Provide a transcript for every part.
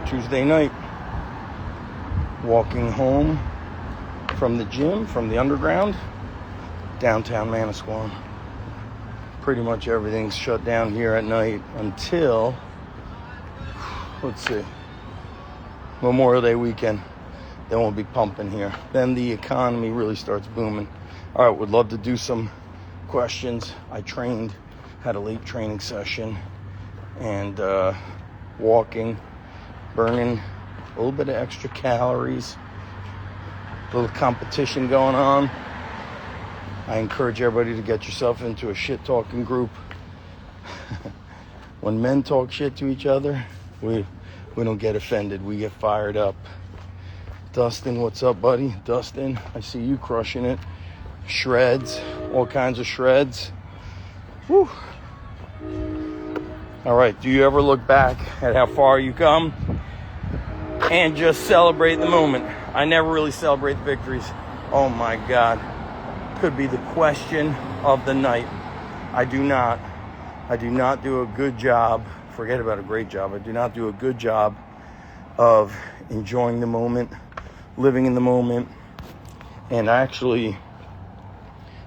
Tuesday night, walking home from the gym, from the underground, downtown Manasquan. Pretty much everything's shut down here at night until, let's see, Memorial Day weekend. Then we'll be pumping here. Then the economy really starts booming. All right, would love to do some questions. I trained, had a late training session, and walking, burning a little bit of extra calories, a little competition going on. I encourage everybody to get yourself into a shit talking group. When men talk shit to each other, we don't get offended, we get fired up. Dustin, what's up, buddy? Dustin, I see you crushing it. Shreds, all kinds of shreds. Whew. All right, do you ever look back at how far you come and just celebrate the moment? I never really celebrate the victories. Oh my God. Could be the question of the night. I do not do a good job. Forget about a great job. I do not do a good job of enjoying the moment, living in the moment. And I actually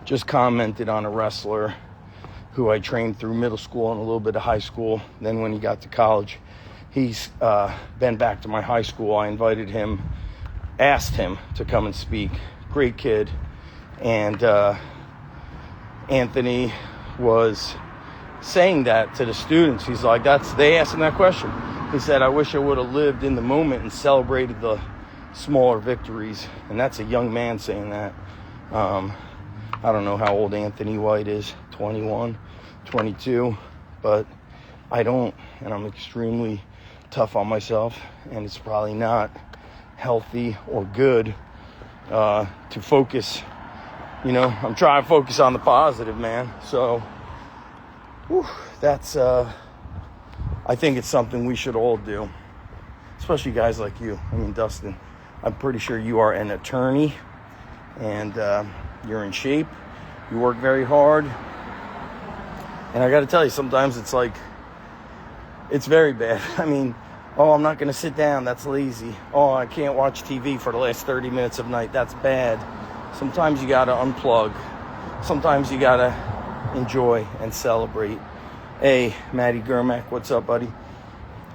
just commented on a wrestler who I trained through middle school and a little bit of high school. Then when he got to college, he's been back to my high school. I invited him, asked him to come and speak. Great kid. And Anthony was saying that to the students. He's like, they asked him that question. He said, I wish I would have lived in the moment and celebrated the smaller victories. And that's a young man saying that. I don't know how old Anthony White is, 21, 22, but I don't, and I'm extremely tough on myself, and it's probably not healthy or good to focus. You know, I'm trying to focus on the positive, man. So, that's, I think it's something we should all do, especially guys like you. I mean, Dustin, I'm pretty sure you are an attorney, and you're in shape. You work very hard. And I got to tell you, sometimes it's like, it's very bad. I mean, oh, I'm not going to sit down. That's lazy. Oh, I can't watch TV for the last 30 minutes of night. That's bad. Sometimes you got to unplug. Sometimes you got to enjoy and celebrate. Hey, Matty Germack, what's up, buddy?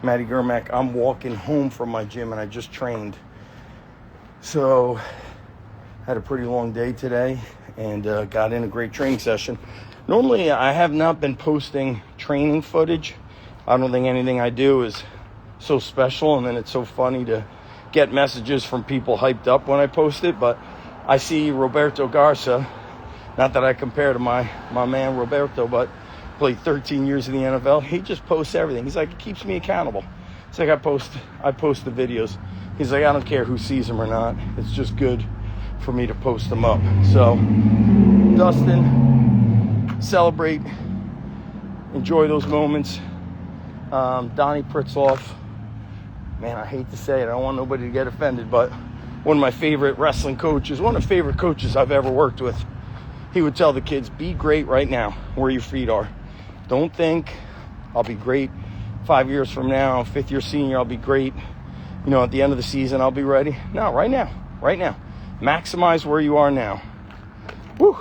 Matty Germack, I'm walking home from my gym and I just trained. So, had a pretty long day today and got in a great training session. Normally, I have not been posting training footage. I don't think anything I do is so special, and then it's so funny to get messages from people hyped up when I post it. But I see Roberto Garza, not that I compare to my man Roberto, but played 13 years in the NFL. He just posts everything. He's like, it keeps me accountable. It's like I post the videos. He's like, I don't care who sees them or not. It's just good for me to post them up. So, Dustin, celebrate, enjoy those moments. Donnie Pritzloff, man, I hate to say it, I don't want nobody to get offended, but one of my favorite wrestling coaches, one of the favorite coaches I've ever worked with, he would tell the kids, be great right now, where your feet are. Don't think, I'll be great 5 years from now, fifth year senior, I'll be great, you know, at the end of the season, I'll be ready. No, right now. Maximize where you are now. Woo.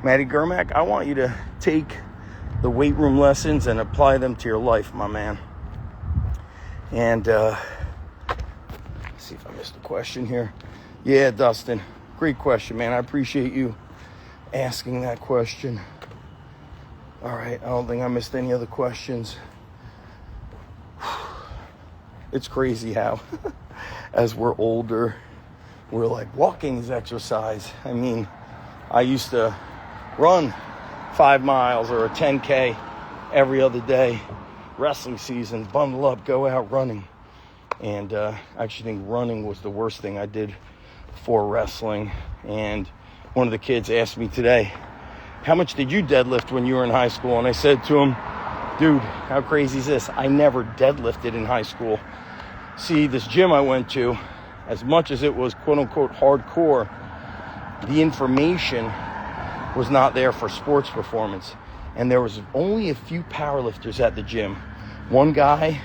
Matty Germack, I want you to take the weight room lessons and apply them to your life, my man. And let's see if I missed a question here. Yeah, Dustin, great question, man. I appreciate you asking that question. All right, I don't think I missed any other questions. It's crazy how as we're older, we're like, walking is exercise. I mean, I used to run 5 miles or a 10K every other day. Wrestling season, bundle up, go out running. And I actually think running was the worst thing I did for wrestling. And one of the kids asked me today, how much did you deadlift when you were in high school? And I said to him, dude, how crazy is this? I never deadlifted in high school. See, this gym I went to, as much as it was quote-unquote hardcore, the information was not there for sports performance. And there was only a few powerlifters at the gym. One guy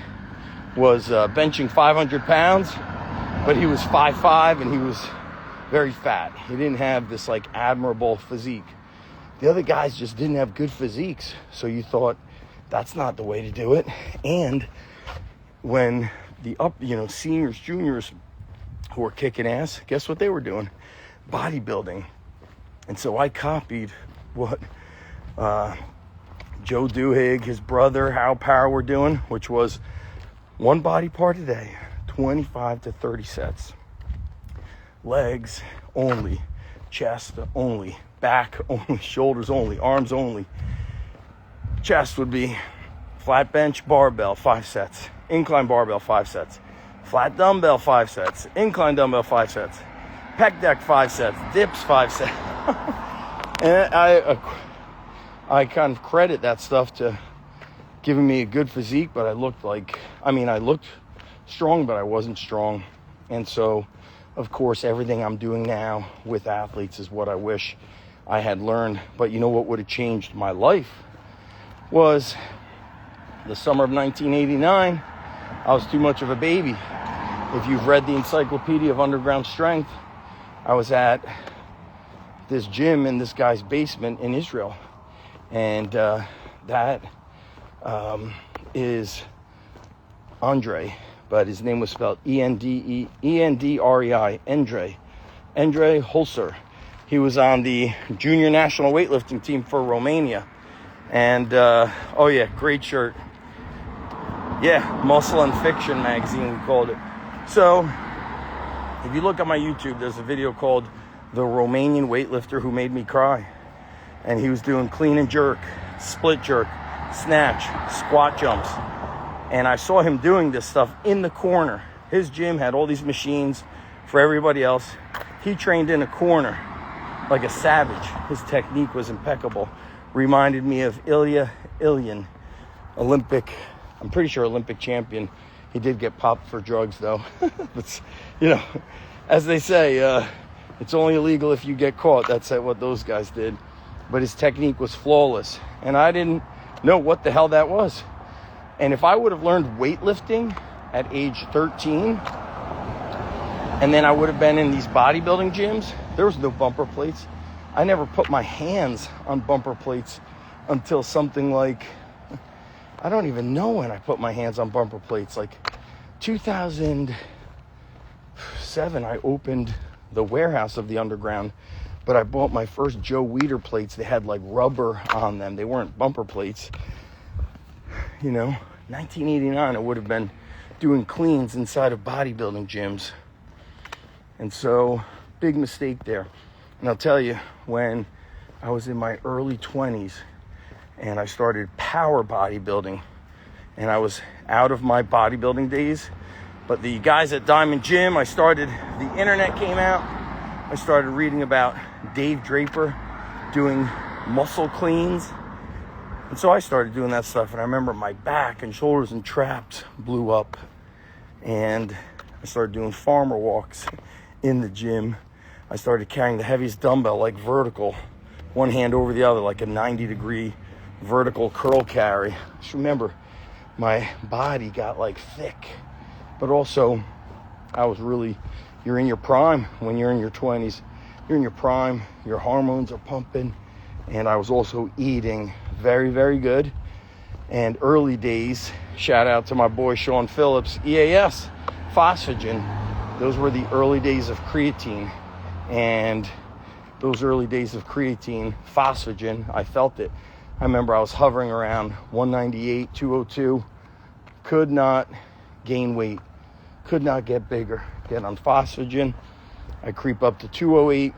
was benching 500 pounds, but he was 5'5", and he was very fat. He didn't have this like admirable physique. The other guys just didn't have good physiques. So you thought, that's not the way to do it. And when the seniors, juniors who were kicking ass, guess what they were doing? Bodybuilding. And so I copied what Joe Duhigg, his brother, Hal Power were doing, which was one body part a day, 25 to 30 sets. Legs only, chest only, back only, shoulders only, arms only. Chest would be flat bench, barbell, 5 sets. Incline barbell, 5 sets. Flat dumbbell, 5 sets. Incline dumbbell, 5 sets. Pec deck, 5 sets. Dips, 5 sets. And I kind of credit that stuff to giving me a good physique, but I looked strong, but I wasn't strong. And so, of course, everything I'm doing now with athletes is what I wish I had learned. But you know what would have changed my life? Was the summer of 1989, I was too much of a baby. If you've read the Encyclopedia of Underground Strength, I was at this gym in this guy's basement in Israel. And that is Andre, but his name was spelled Endrei, Endre Holzer. He was on the junior national weightlifting team for Romania. And, oh yeah, great shirt. Yeah, Muscle and Fiction magazine, we called it. So, if you look at my YouTube, there's a video called The Romanian Weightlifter Who Made Me Cry. And he was doing clean and jerk, split jerk, snatch, squat jumps. And I saw him doing this stuff in the corner. His gym had all these machines for everybody else. He trained in a corner like a savage. His technique was impeccable. Reminded me of Ilya Ilyin, Olympic champion. He did get popped for drugs though. But, as they say, it's only illegal if you get caught. That's what those guys did. But his technique was flawless. And I didn't know what the hell that was. And if I would have learned weightlifting at age 13, and then I would have been in these bodybuilding gyms, there was no bumper plates. I never put my hands on bumper plates until something like, I don't even know when I put my hands on bumper plates. Like 2007, I opened the warehouse of the Underground, but I bought my first Joe Weider plates. They had like rubber on them. They weren't bumper plates. 1989, I would have been doing cleans inside of bodybuilding gyms. And so, big mistake there. And I'll tell you, when I was in my early 20s and I started power bodybuilding, and I was out of my bodybuilding days, but the guys at Diamond Gym, the internet came out. I started reading about Dave Draper doing muscle cleans. And so I started doing that stuff. And I remember my back and shoulders and traps blew up. And I started doing farmer walks in the gym. I started carrying the heaviest dumbbell, like vertical, one hand over the other, like a 90-degree vertical curl carry. Just remember, my body got like thick. But also, you're in your prime when you're in your 20s. You're in your prime, your hormones are pumping. And I was also eating very, very good. And early days, shout out to my boy Sean Phillips, EAS, Phosphagen. Those were the early days of creatine. And those early days of creatine, Phosphagen, I felt it. I remember I was hovering around 198, 202. Could not gain weight. Could not get bigger. Get on Phosphagen. I creep up to 208.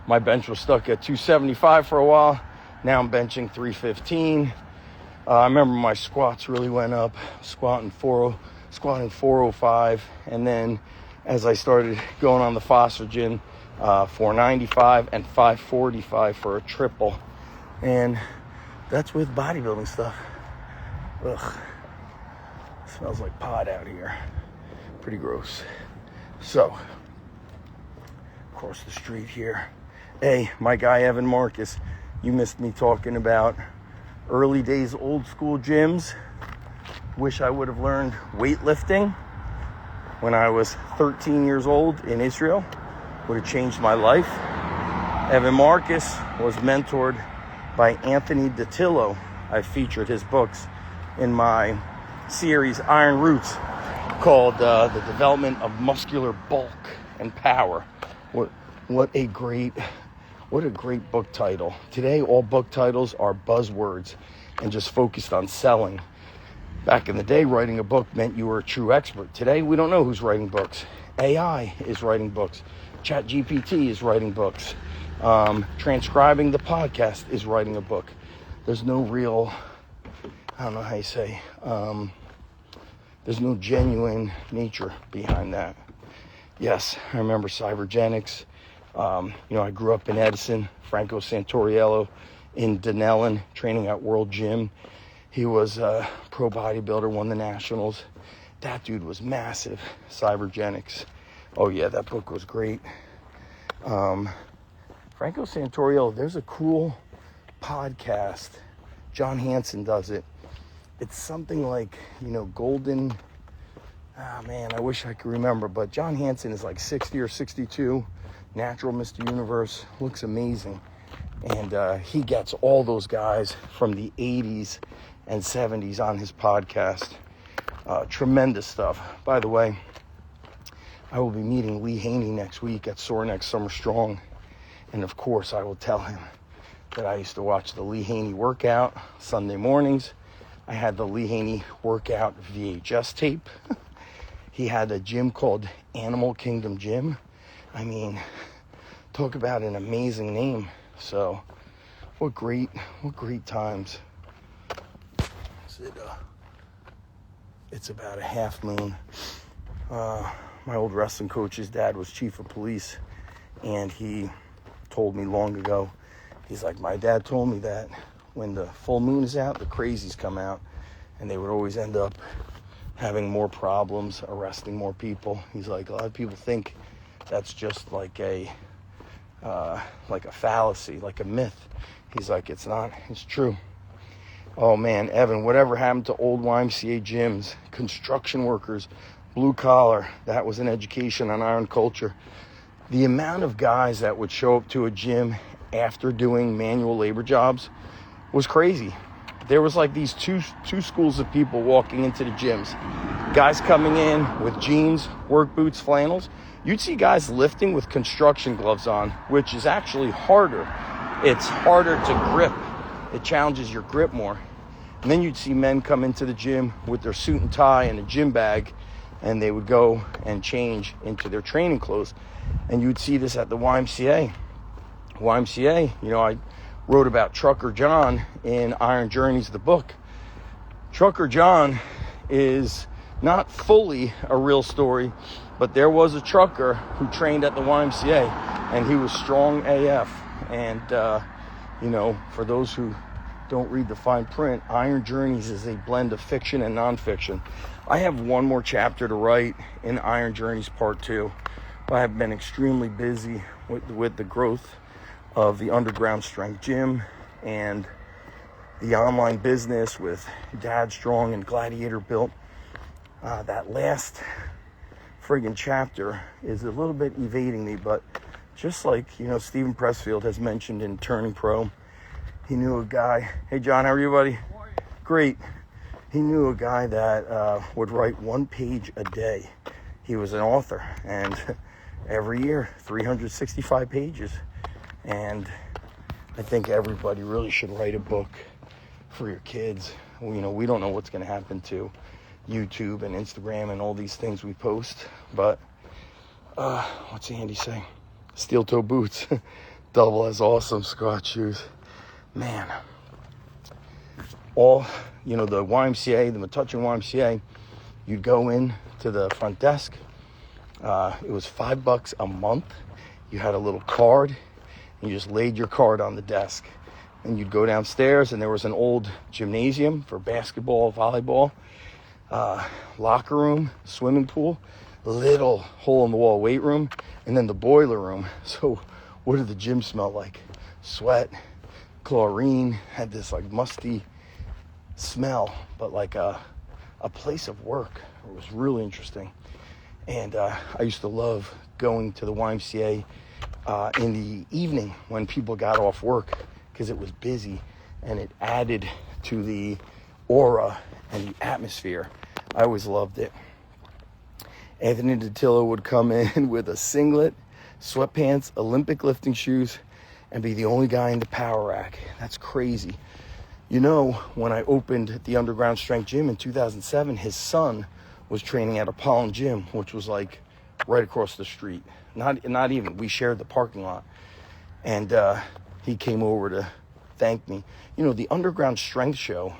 My bench was stuck at 275 for a while. Now I'm benching 315. I remember my squats really went up, squatting 405. And then as I started going on the Phosphagen, 495 and 545 for a triple. And that's with bodybuilding stuff. Ugh. Smells like pot out here. Pretty gross. So, across the street here. Hey, my guy Evan Marcus, you missed me talking about early days old school gyms. wish I would have learned weightlifting when I was 13 years old in Israel. Would have changed my life. Evan Marcus was mentored by Anthony Ditillo. I featured his books in my series Iron Roots, called The Development of Muscular Bulk and Power. What a great book title. Today, all book titles are buzzwords and just focused on selling. Back in the day, writing a book meant you were a true expert. Today, we don't know who's writing books. AI is writing books. ChatGPT is writing books. Transcribing the podcast is writing a book. There's no real, I don't know how you say, there's no genuine nature behind that. Yes, I remember Cybergenics. I grew up in Edison. Franco Santoriello in Dunellen, training at World Gym. He was a pro bodybuilder, won the nationals. That dude was massive. Cybergenics. Oh yeah, that book was great. Franco Santoriello, there's a cool podcast. John Hansen does it. It's something like, Golden. I wish I could remember. But John Hansen is like 60 or 62. Natural Mr. Universe. Looks amazing. And he gets all those guys from the 80s and 70s on his podcast. Tremendous stuff. By the way, I will be meeting Lee Haney next week at Sore Neck Summer Strong. And of course, I will tell him that I used to watch the Lee Haney workout Sunday mornings. I had the Lee Haney workout VHS tape. He had a gym called Animal Kingdom Gym. I mean, talk about an amazing name. So, what great times. It's about a half moon. My old wrestling coach's dad was chief of police, and he told me long ago, he's like, my dad told me that when the full moon is out, the crazies come out, and they would always end up having more problems, arresting more people. He's like, a lot of people think that's just like a fallacy, like a myth. He's like, it's not, it's true. Oh man, Evan, whatever happened to old YMCA gyms, construction workers, blue collar, that was an education on iron culture. The amount of guys that would show up to a gym after doing manual labor jobs was crazy. There was like these two schools of people walking into the gyms. Guys coming in with jeans, work boots, flannels. You'd see guys lifting with construction gloves on, which is actually harder. It's harder to grip. It challenges your grip more. And then you'd see men come into the gym with their suit and tie and a gym bag, and they would go and change into their training clothes. And you'd see this at the YMCA. I wrote about Trucker John in Iron Journeys, the book. Trucker John is not fully a real story, but there was a trucker who trained at the YMCA, and he was strong AF. And, for those who don't read the fine print, Iron Journeys is a blend of fiction and nonfiction. I have one more chapter to write in Iron Journeys Part 2. I have been extremely busy with the growth of the underground strength gym and the online business with Dad Strong and Gladiator Built. That last friggin' chapter is a little bit evading me, but just like, Stephen Pressfield has mentioned in Turning Pro, he knew a guy. Hey, John, how are you, buddy? How are you? Great. He knew a guy that would write 1 page a day. He was an author, and every year, 365 pages. And I think everybody really should write a book for your kids. We don't know what's going to happen to YouTube and Instagram and all these things we post, but what's Andy saying? Steel toe boots, double as awesome squat shoes. Man, all, the YMCA, the Metuchen YMCA, you'd go in to the front desk. It was $5 a month. You had a little card, and you just laid your card on the desk. And you'd go downstairs, and there was an old gymnasium for basketball, volleyball, locker room, swimming pool, little hole-in-the-wall weight room, and then the boiler room. So what did the gym smell like? Sweat, chlorine, had this like musty smell, but like a a place of work. It was really interesting. And I used to love going to the YMCA in the evening when people got off work, because it was busy and it added to the aura and the atmosphere. I always loved it. Anthony Ditillo would come in with a singlet, sweatpants, Olympic lifting shoes, and be the only guy in the power rack. That's crazy. You know, when I opened the Underground Strength Gym in 2007, his son was training at Apollo Gym, which was like right across the street. Not even, we shared the parking lot. And he came over to thank me. You know, the Underground Strength Show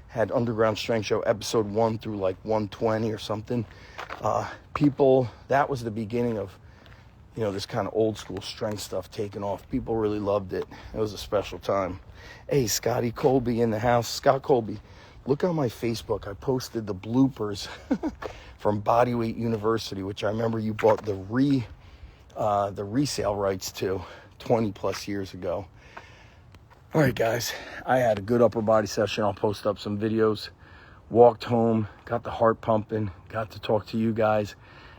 had Underground Strength Show episode 1 through like 120 or something. People, that was the beginning of, you know, this kind of old school strength stuff taking off. People really loved it. It was a special time. Hey, Scotty Colby in the house. Scott Colby, look on my Facebook. I posted the bloopers from Bodyweight University, which I remember you bought the resale rights to 20 plus years ago. All right, guys, I had a good upper body session. I'll post up some videos. Walked home, got the heart pumping, got to talk to you guys,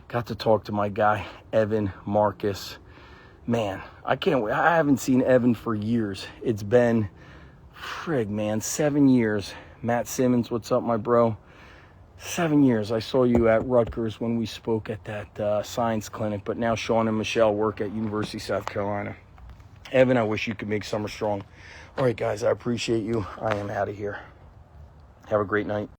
got to talk to my guy, Evan Marcus. Man, I can't wait. I haven't seen Evan for years. It's been, 7 years. Matt Simmons, what's up, my bro? 7 years. I saw you at Rutgers when we spoke at that science clinic, but now Sean and Michelle work at University of South Carolina. Evan, I wish you could make summer strong. All right, guys, I appreciate you. I am out of here. Have a great night.